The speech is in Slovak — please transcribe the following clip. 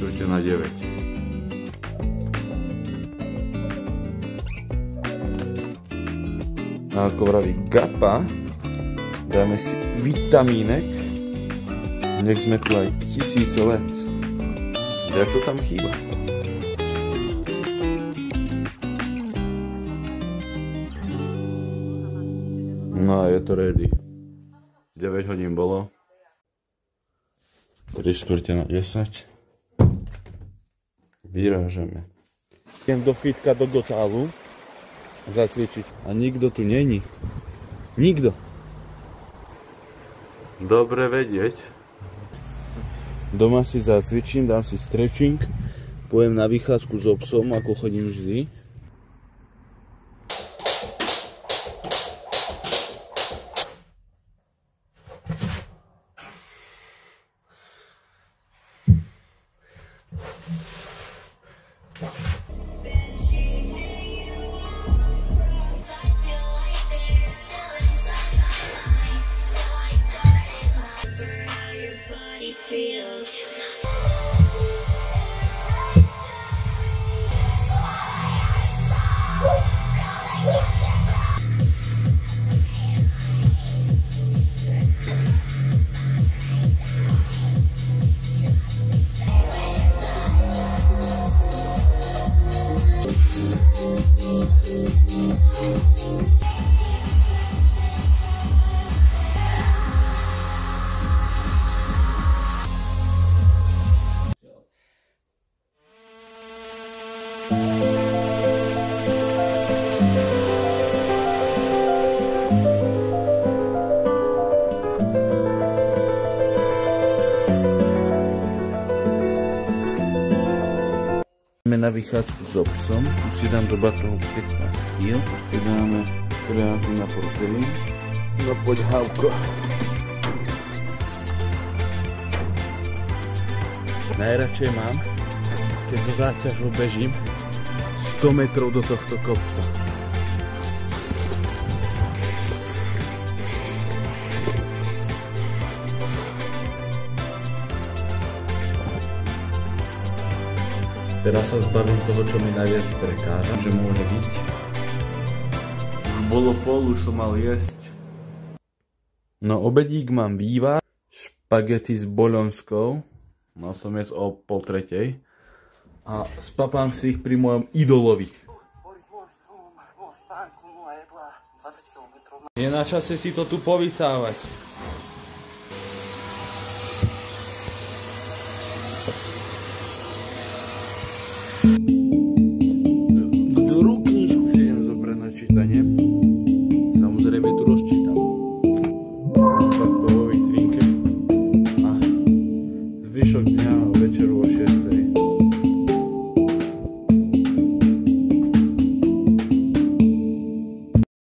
8:45. A ako vraví Gapa, dáme si vitamínek, nech sme tu aj 1000 let. Jak to tam chýba? No a je to ready. 9 hodín bolo. 3:45. Vyrážame. Idem do fitka, do Gotálu zacvičiť. A nikto tu není. Nikto. Dobre vedieť. Doma si zacvičím, dám si stretching, pôjdem na vychádzku so psom, ako chodím vždy. Na vychádzku so psom, tu si dám do batohu 15 kg, tu si dáme kreatín na proteín, no poď Havko. Najradšej mám, keď so záťažou bežím 100 metrov do tohto kopca. Teraz sa zbavím toho, čo mi najviac prekáža, že môže byť. Už bolo pol, už som mal jesť. No obedík mám býva, špagety s boľonskou, mal som jesť o 2:30 a spapám si ich pri mojom idolovi. Je na čase si to tu povysávať. Čítanie. Samozrejme tu rozčítam. Takto vo vitrínke. A zvyšok dňa